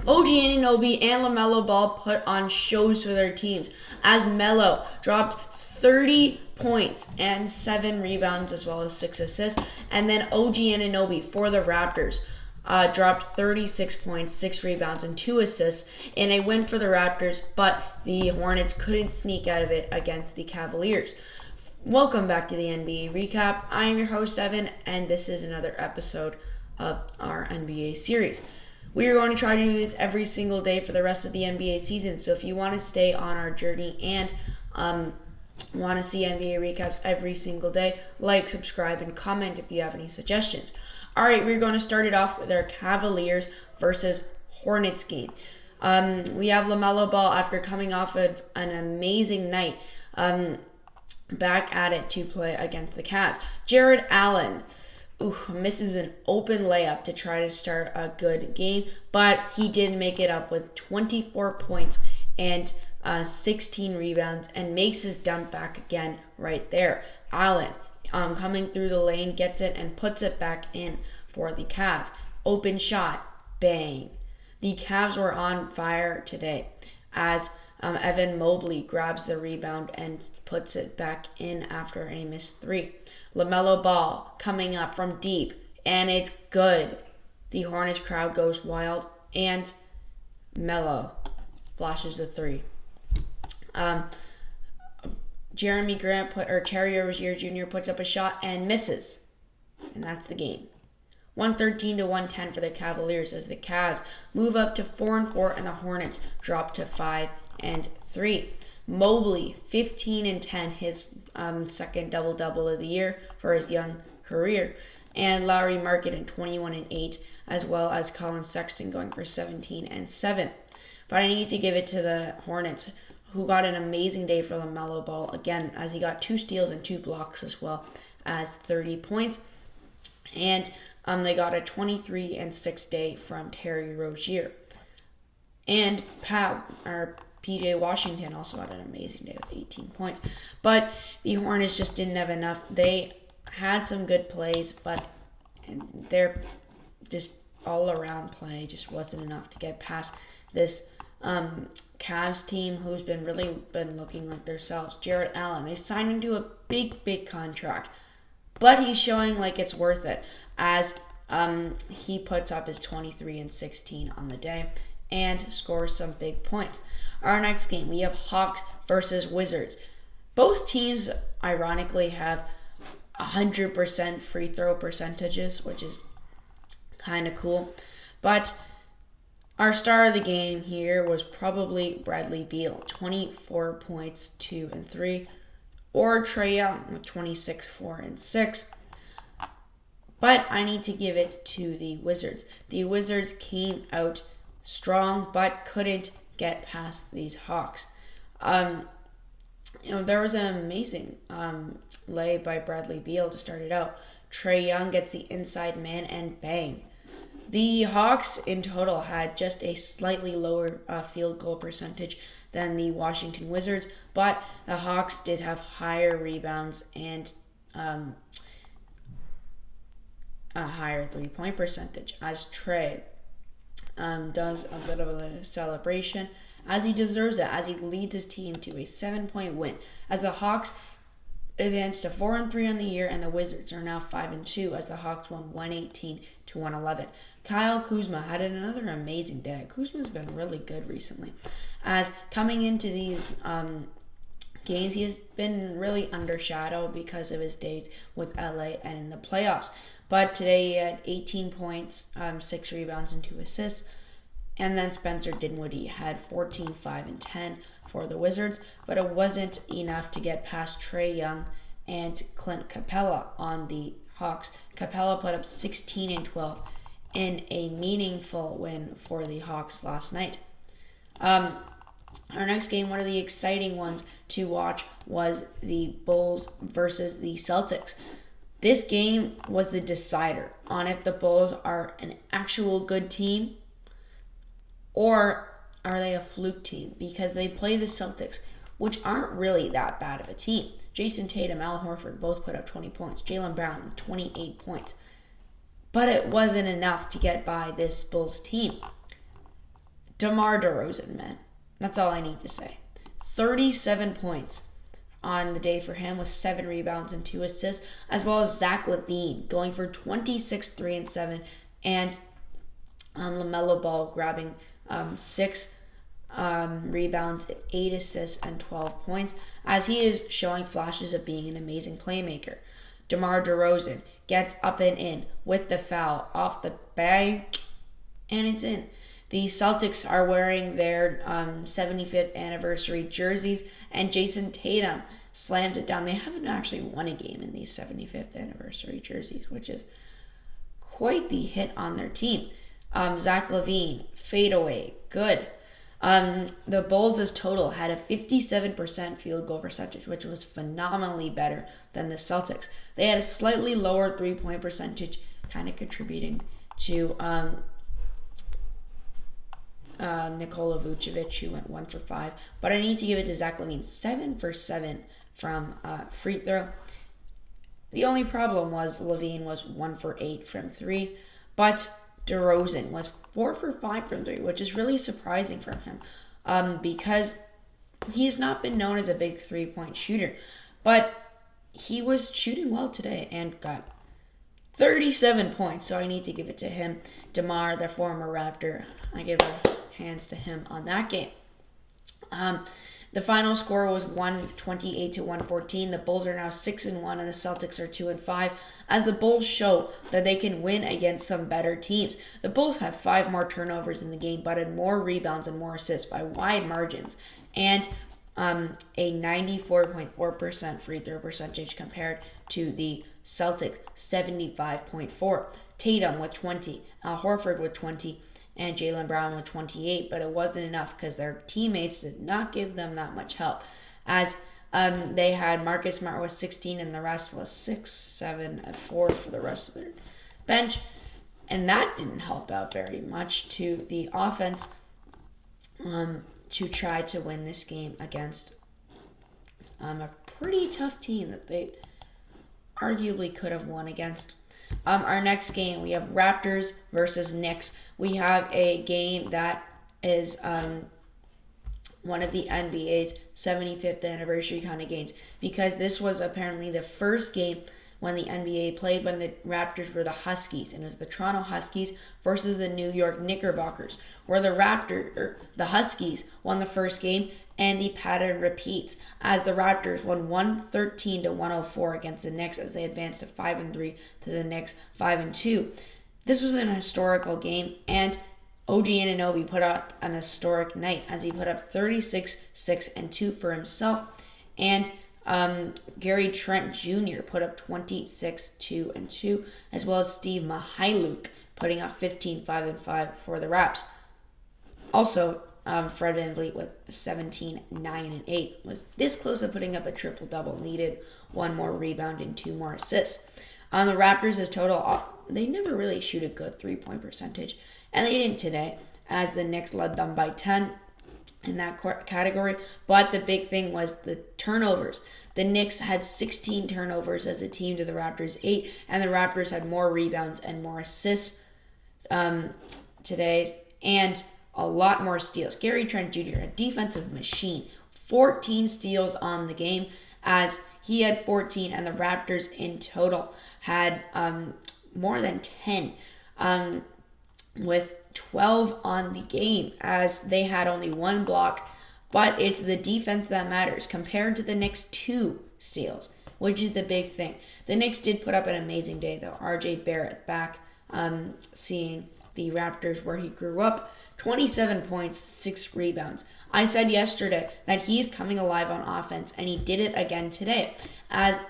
OG Anunoby and LaMelo Ball put on shows for their teams as Melo dropped 30 points and 7 rebounds as well as 6 assists. And then OG Anunoby for the Raptors dropped 36 points, 6 rebounds, and 2 assists in a win for the Raptors, but the Hornets couldn't sneak out of it against the Cavaliers. Welcome back to the NBA Recap. I am your host, Evan, and this is another episode of our NBA series. We are going to try to do this every single day for the rest of the NBA season, so if you want to stay on our journey and want to see NBA recaps every single day, like, subscribe, and comment if you have any suggestions. All right, we're going to start it off with our Cavaliers versus Hornets game. We have LaMelo Ball after coming off of an amazing night. Back at it to play against the Cavs. Jarrett Allen misses an open layup to try to start a good game, but he did make it up with 24 points and 16 rebounds and makes his dump back again right there. Allen coming through the lane, gets it and puts it back in for the Cavs. Open shot, bang. The Cavs were on fire today as Evan Mobley grabs the rebound and puts it back in after a missed 3. LaMelo Ball coming up from deep, and it's good. The Hornets crowd goes wild, and Melo flashes the 3. Terry Rozier Jr. puts up a shot and misses, and that's the game. 113-110 for the Cavaliers as the Cavs move up to 4-4, and the Hornets drop to 5-3. Mobley 15-10, his second double-double of the year for his young career, and Lauri Markkanen 21-8, as well as Colin Sexton going for 17-7. But I need to give it to the Hornets, who got an amazing day for LaMelo Ball again, as he got 2 steals and 2 blocks as well as 30 points, and they got a 23-6 day from Terry Rozier. And PJ Washington also had an amazing day with 18 points. But the Hornets just didn't have enough. They had some good plays, but their just all-around play just wasn't enough to get past this Cavs team, who's been looking like themselves. Jarrett Allen, they signed him to a big contract, but he's showing like it's worth it as he puts up his 23 and 16 on the day and scores some big points. Our next game, we have Hawks versus Wizards. Both teams, ironically, have 100% free throw percentages, which is kind of cool. But our star of the game here was probably Bradley Beal, 24 points, 2 and 3, or Trae Young with 26, 4 and 6. But I need to give it to the Wizards. The Wizards came out strong, but couldn't get past these Hawks. There was an amazing lay by Bradley Beal to start it out. Trae Young gets the inside man and bang. The Hawks in total had just a slightly lower field goal percentage than the Washington Wizards, but the Hawks did have higher rebounds and a higher three-point percentage, as Trae does a bit of a celebration, as he deserves it, as he leads his team to a 7-point win, as the Hawks advanced to 4-3 on the year, and the Wizards are now 5-2, as the Hawks won 118-111. Kyle Kuzma had another amazing day. Kuzma's been really good recently, as coming into these games, he has been really undershadowed because of his days with LA and in the playoffs. But today he had 18 points, 6 rebounds, and 2 assists. And then Spencer Dinwiddie had 14, 5, and 10 for the Wizards. But it wasn't enough to get past Trae Young and Clint Capella on the Hawks. Capella put up 16 and 12 in a meaningful win for the Hawks last night. Our next game, one of the exciting ones to watch, was the Bulls versus the Celtics. This game was the decider on if the Bulls are an actual good team or are they a fluke team, because they play the Celtics, which aren't really that bad of a team. Jason Tatum, Al Horford both put up 20 points. Jaylen Brown, 28 points. But it wasn't enough to get by this Bulls team. DeMar DeRozan, man. That's all I need to say. 37 points on the day for him with 7 rebounds and 2 assists, as well as Zach LaVine going for 26, 3, and 7, and LaMelo Ball grabbing 6 rebounds, 8 assists, and 12 points, as he is showing flashes of being an amazing playmaker. DeMar DeRozan gets up and in with the foul off the bank, and it's in. The Celtics are wearing their 75th anniversary jerseys, and Jason Tatum slams it down. They haven't actually won a game in these 75th anniversary jerseys, which is quite the hit on their team. Zach LaVine, fadeaway, good. The Bulls' total had a 57% field goal percentage, which was phenomenally better than the Celtics. They had a slightly lower three-point percentage, kind of contributing to Nikola Vucevic, who went 1 for 5. But I need to give it to Zach LaVine, 7 for 7 from free throw. The only problem was LaVine was 1 for 8 from 3, but DeRozan was 4 for 5 from 3, which is really surprising from him because he's not been known as a big three-point shooter. But he was shooting well today and got 37 points, so I need to give it to him. DeMar, the former Raptor, I give hands to him on that game. The final score was 128 to 114. The Bulls are now 6-1, and the Celtics are 2-5. As the Bulls show that they can win against some better teams. The Bulls have 5 more turnovers in the game, but had more rebounds and more assists by wide margins, and a 94.4% free throw percentage compared to the Celtics 75.4. Tatum with 20, Al Horford with 20. And Jaylen Brown with 28, but it wasn't enough because their teammates did not give them that much help. As they had Marcus Smart with 16, and the rest was 6, 7, and 4 for the rest of their bench. And that didn't help out very much to the offense to try to win this game against a pretty tough team that they arguably could have won against. Our next game, we have Raptors versus Knicks. We have a game that is one of the NBA's 75th anniversary kind of games, because this was apparently the first game when the NBA played when the Raptors were the Huskies, and it was the Toronto Huskies versus the New York Knickerbockers, where the Huskies won the first game, and the pattern repeats as the Raptors won 113 to 104 against the Knicks as they advanced to 5-3 to the Knicks 5-2. This was an historical game, and OG Anunoby put out an historic night as he put up 36, 6, and 2 for himself, and Gary Trent Jr. put up 26, 2, and 2, as well as Steve Mihailuk putting up 15, 5, and 5 for the Raps. Also, Fred VanVleet with 17, 9, and 8 was this close to putting up a triple-double. Needed 1 more rebound and 2 more assists. On the Raptors, as total, they never really shoot a good three-point percentage, and they didn't today, as the Knicks led them by 10 in that category. But the big thing was the turnovers. The Knicks had 16 turnovers as a team to the Raptors' 8, and the Raptors had more rebounds and more assists today, and a lot more steals. Gary Trent Jr., a defensive machine, 14 steals on the game, as he had 14, and the Raptors in total had more than 10, with 12 on the game, as they had only 1 block. But it's the defense that matters compared to the Knicks' 2 steals, which is the big thing. The Knicks did put up an amazing day, though. RJ Barrett back, seeing the Raptors where he grew up. 27 points, 6 rebounds. I said yesterday that he's coming alive on offense, and he did it again today, as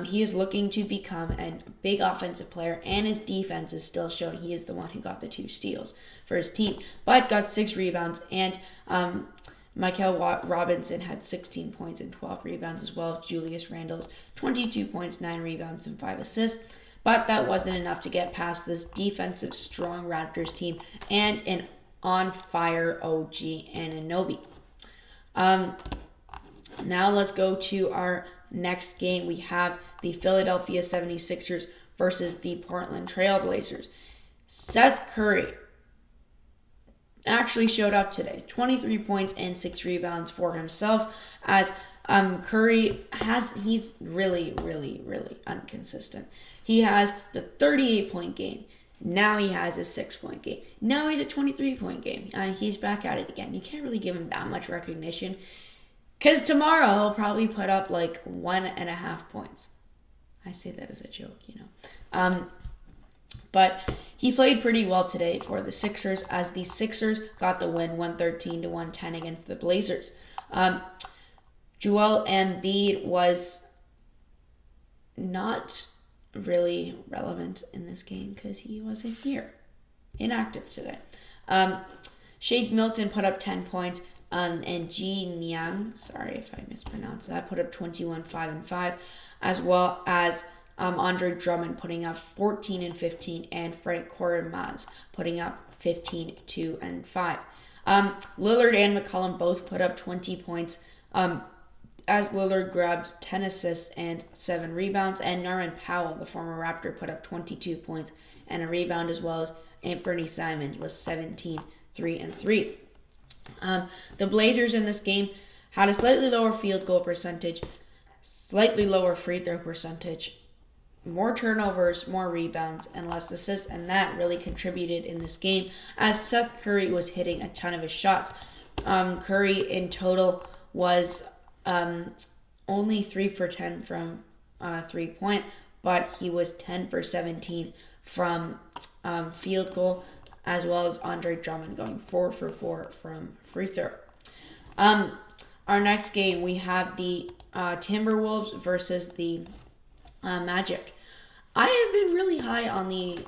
he is looking to become a big offensive player, and his defense is still showing he is the one who got the 2 steals for his team, but got 6 rebounds, and Michael Robinson had 16 points and 12 rebounds, as well as Julius Randle's 22 points, 9 rebounds, and 5 assists. But that wasn't enough to get past this defensive, strong Raptors team and an on-fire OG Anunoby. Now let's go to our next game. We have the Philadelphia 76ers versus the Portland Trailblazers. Seth Curry actually showed up today. 23 points and 6 rebounds for himself, as Curry he's really, really, really inconsistent. He has the 38-point game. Now he has a 6-point game. Now he's a 23-point game. He's back at it again. You can't really give him that much recognition, because tomorrow he'll probably put up like 1.5 points. I say that as a joke, But he played pretty well today for the Sixers, as the Sixers got the win 113-110 against the Blazers. Joel Embiid was not really relevant in this game because he wasn't here. Inactive today. Shake Milton put up 10 points, and Ji Niang, sorry if I mispronounced that, put up 21, 5, and 5, as well as Andre Drummond putting up 14 and 15, and Frank Koremaz putting up 15, 2, and 5. Lillard and McCollum both put up 20 points, as Lillard grabbed 10 assists and 7 rebounds, and Norman Powell, the former Raptor, put up 22 points and a rebound, as well as Anthony Simons was 17, 3, and 3. The Blazers in this game had a slightly lower field goal percentage, slightly lower free throw percentage, more turnovers, more rebounds, and less assists, and that really contributed in this game, as Seth Curry was hitting a ton of his shots. Curry in total was only 3 for 10 from 3-point, but he was 10 for 17 from field goal, as well as Andre Drummond going 4 for 4 from free throw. Our next game, we have the Timberwolves versus the Magic. I have been really high on the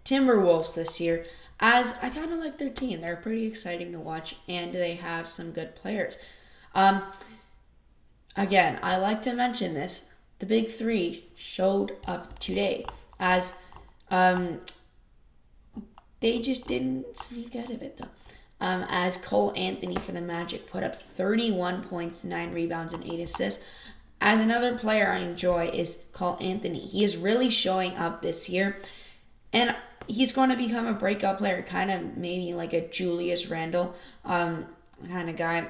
Timberwolves this year, as I kind of like their team. They're pretty exciting to watch, and they have some good players. Again, I like to mention this. The big three showed up today, as they just didn't sneak out of it, though. As Cole Anthony for the Magic put up 31 points, 9 rebounds, and 8 assists. As another player I enjoy is Cole Anthony. He is really showing up this year, and he's going to become a breakout player, kind of maybe like a Julius Randle kind of guy,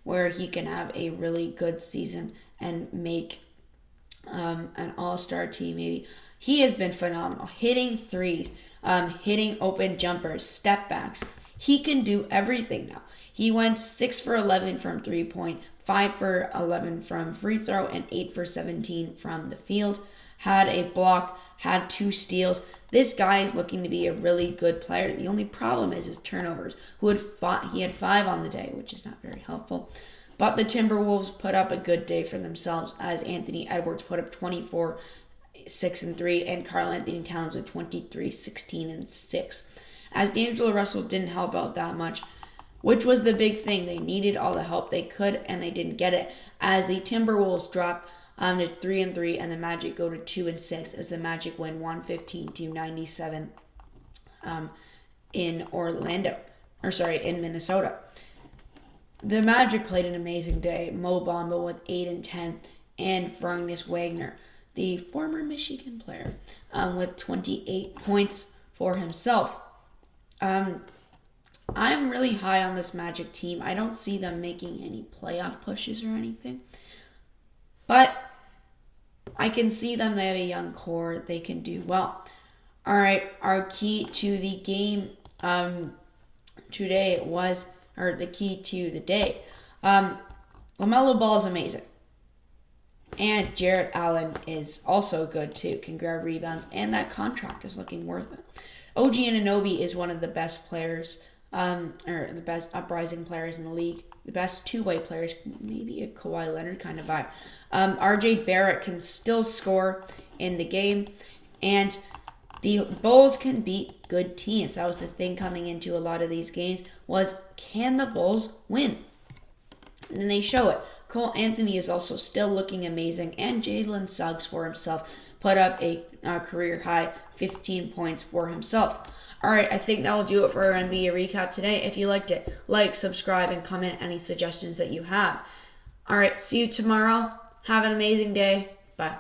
where he can have a really good season and make an all-star team maybe. He has been phenomenal, hitting threes, hitting open jumpers, step backs. He can do everything now. He went 6 for 11 from 3-point, 5 for 11 from free throw, and 8 for 17 from the field. Had a block, had 2 steals. This guy is looking to be a really good player. The only problem is his turnovers. He had 5 on the day, which is not very helpful. But the Timberwolves put up a good day for themselves, as Anthony Edwards put up 24, 6, and 3, and Karl Anthony Towns with 23, 16, and 6. As D'Angelo Russell didn't help out that much, which was the big thing. They needed all the help they could, and they didn't get it, as the Timberwolves dropped to 3-3, and the Magic go to 2-6, as the Magic win 115-97 in Minnesota. The Magic played an amazing day. Mo Bamba with 8 and 10, and Franz Wagner, the former Michigan player, with 28 points for himself. I'm really high on this Magic team. I don't see them making any playoff pushes or anything, but I can see them. They have a young core. They can do well. All right, our key to the game today was, or the key to the day, LaMelo Ball is amazing. And Jarrett Allen is also good too. Can grab rebounds, and that contract is looking worth it. OG Anunoby is one of the best players, or the best uprising players in the league. The best two-way players, maybe a Kawhi Leonard kind of vibe. RJ Barrett can still score in the game, and the Bulls can beat good teams. That was the thing coming into a lot of these games, was can the Bulls win? And then they show it. Cole Anthony is also still looking amazing, and Jalen Suggs for himself put up a career-high 15 points for himself. All right, I think that will do it for our NBA recap today. If you liked it, like, subscribe, and comment any suggestions that you have. All right, see you tomorrow. Have an amazing day. Bye.